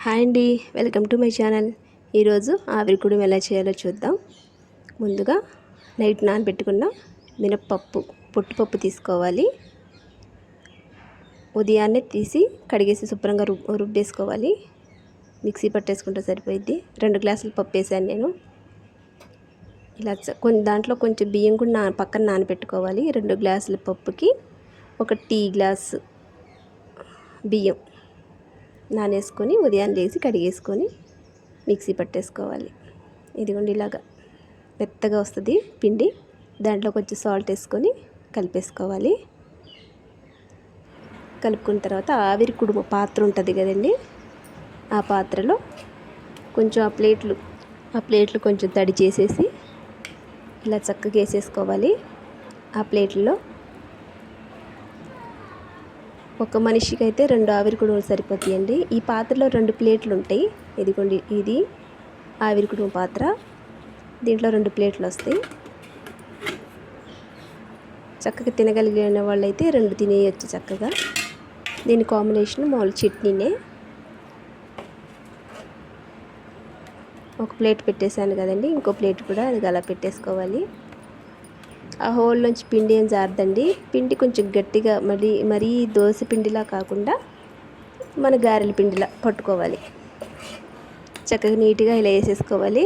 Hi అండి, welcome to my channel. ఈరోజు ఆవిరికుడుం ఎలా చేయాలో చూద్దాం. ముందుగా నైట్ నానబెట్టుకున్న మినప్పప్పు పొట్టుపప్పు తీసుకోవాలి. ఉదయాన్నే తీసి కడిగేసి శుభ్రంగా రుబ్బేసుకోవాలి. మిక్సీ పట్టేసుకుంటే సరిపోయిద్ది. 2 గ్లాసులు పప్పు వేసాను నేను. ఇలా దాంట్లో కొంచెం బియ్యం కూడా పక్కన నానబెట్టుకోవాలి. 2 గ్లాసుల పప్పుకి 1 టీ గ్లాసు బియ్యం నానేసుకొని ఉదయాన్నే లేసి కడిగేసుకొని మిక్సీ పట్టేసుకోవాలి. ఇదిగోండి ఇలాగా మెత్తగా వస్తుంది పిండి. దాంట్లో కొంచెం సాల్ట్ వేసుకొని కలిపేసుకోవాలి. కలుపుకున్న తర్వాత ఆవిరి కుడుము పాత్ర ఉంటుంది కదండి, ఆ పాత్రలో కొంచెం ఆ ప్లేట్లు కొంచెం తడి చేసేసి ఇలా చక్కగా వేసేసుకోవాలి. ఆ ప్లేట్లో ఒక మనిషికి అయితే 2 ఆవిరి కుడుములు సరిపోతాయండి. ఈ పాత్రలో 2 ప్లేట్లు ఉంటాయి. ఇదిగోండి, ఇది ఆవిరి కుడుము పాత్ర. దీంట్లో 2 ప్లేట్లు వస్తాయి. చక్కగా తినగలిగిన వాళ్ళైతే 2 తినేయచ్చు చక్కగా. దీని కాంబినేషన్ మామూలు చట్నీనే. ఒక ప్లేట్ పెట్టేశాను కదండి, ఇంకో ప్లేట్ కూడా అది అలా పెట్టేసుకోవాలి. ఆ హోల్ నుంచి పిండి ఏం జారదండి. పిండి కొంచెం గట్టిగా మరీ దోశ పిండిలా కాకుండా మన గారెల పిండిలా పట్టుకోవాలి. చక్కగా నీట్గా ఇలా వేసేసుకోవాలి.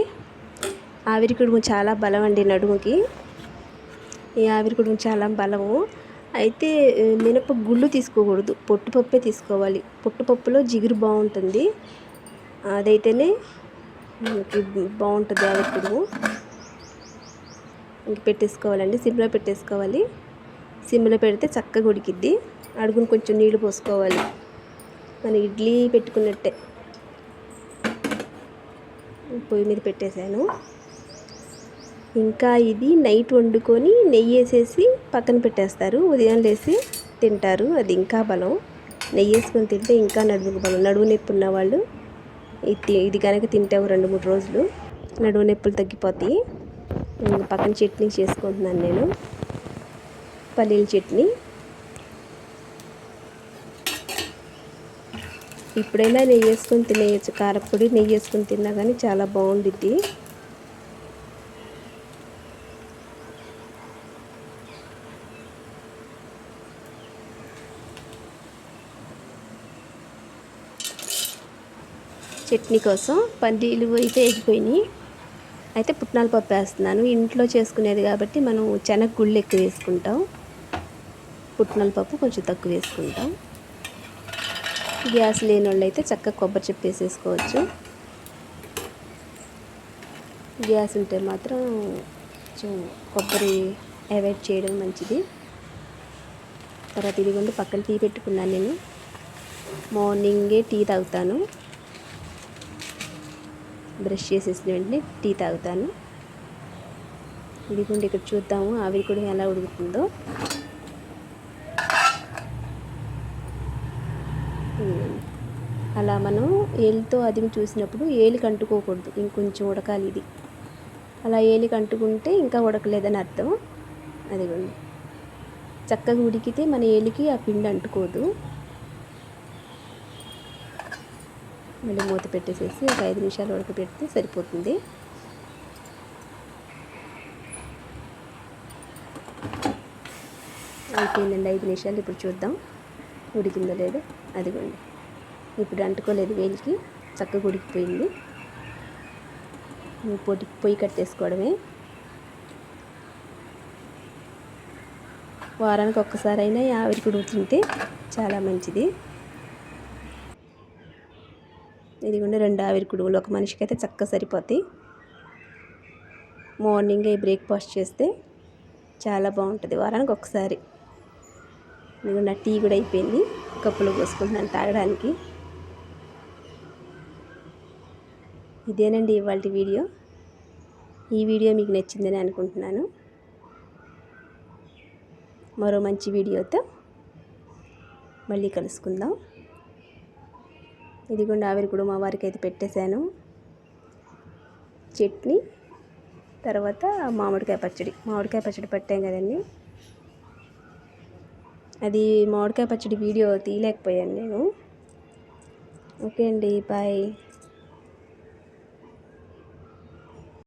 ఆవిరి కుడుము చాలా బలం అండి నడుముకి. ఈ ఆవిరి కుడుము చాలా బలము. అయితే మినప గుళ్ళు తీసుకోకూడదు, పొట్టుపప్పే తీసుకోవాలి. పొట్టుపప్పులో జిగురు బాగుంటుంది, అదైతేనే మనకి బాగుంటుంది ఆవిరి కుడుము. ఇంక పెట్టేసుకోవాలండి, సిమ్లో పెట్టేసుకోవాలి. సిమ్లో పెడితే చక్కగా ఉడికిద్ది. అడుగును కొంచెం నీళ్ళు పోసుకోవాలి, మన ఇడ్లీ పెట్టుకున్నట్టే. పొయ్యి మీద పెట్టేశాను. ఇంకా ఇది నైట్ వండుకొని నెయ్యి వేసేసి పక్కన పెట్టేస్తారు, ఉదయం లేసి తింటారు. అది ఇంకా బలం. నెయ్యి వేసుకొని తింటే ఇంకా నడుముకు బలం. నడుము నొప్పి ఉన్న వాళ్ళు ఇది కనుక తింటే 2-3 రోజులు నడుము నొప్పులు తగ్గిపోతాయి. పక్కన చట్నీ చేసుకుంటున్నాను నేను, పల్లీల చట్నీ. ఇప్పుడైనా నెయ్యి వేసుకొని తినేయచ్చు. కారపొడి నెయ్యి వేసుకొని తిన్నా కానీ చాలా బాగుండిద్ది. చట్నీ కోసం పల్లీలు అయితే వేగిపోయినాయి. అయితే పుట్నాల పప్పు వేస్తున్నాను. ఇంట్లో చేసుకునేది కాబట్టి మనం శనగ గుళ్ళు ఎక్కువ వేసుకుంటాం, పుట్నాల పప్పు కొంచెం తక్కువ వేసుకుంటాం. గ్యాస్ లేని వాళ్ళు అయితే చక్కగా కొబ్బరి చెప్పు వేసేసుకోవచ్చు. గ్యాస్ ఉంటే మాత్రం కొంచెం కొబ్బరి అవాయిడ్ చేయడం మంచిది. తర్వాత ఇదిగోండి పక్కన టీ పెట్టుకున్నాను నేను. మార్నింగే టీ తాగుతాను, బ్రష్ చేసేసిన వెంటనే టీ తాగుతాను. ఇదిగోండి ఇక్కడ చూద్దాము ఆవిరి కూడా ఎలా ఉడుకుతుందో. అలా మనం ఏలుతో అదిమి చూసినప్పుడు ఏలికి అంటుకోకూడదు, ఇంకొంచెం ఉడకాలి ఇది. అలా ఏలికి అంటుకుంటే ఇంకా ఉడకలేదని అర్థం. అదిగోండి చక్కగా ఉడికితే మన ఏలికి ఆ పిండి అంటుకోదు. మళ్ళీ మూత పెట్టేసేసి ఒక 5 నిమిషాలు ఉడకబెడితే సరిపోతుంది. అయిపోయిందండి 5 నిమిషాలు. ఇప్పుడు చూద్దాం ఉడికిందో లేదో. అదిగోండి ఇప్పుడు అంటుకోలేదు వేలికి, చక్కగా ఉడికిపోయింది. పొయ్యి కట్టేసుకోవడమే. వారానికి ఒక్కసారైనా ఆవిరి కుడుము తింటే చాలా మంచిది. ఇదిగోండి 2 ఆవిరి కుడుములు ఒక మనిషికి అయితే చక్కగా సరిపోతాయి. మార్నింగే బ్రేక్ఫాస్ట్ చేస్తే చాలా బాగుంటుంది. వారానికి ఒకసారి. ఇదిగోండి టీ కూడా అయిపోయింది, కప్పులో పోసుకుంటున్నాను తాగడానికి. ఇదేనండి ఇవాళ వీడియో. ఈ వీడియో మీకు నచ్చిందని అనుకుంటున్నాను. మరో మంచి వీడియోతో మళ్ళీ కలుసుకుందాం. ఇదిగోండి ఆవిరి కూడా మా వారికి అయితే పెట్టేశాను. చట్నీ, తర్వాత మామిడికాయ పచ్చడి పెట్టాం కదండి. అది మామిడికాయ పచ్చడి వీడియో తీయలేకపోయాను నేను. ఓకే అండి, బాయ్.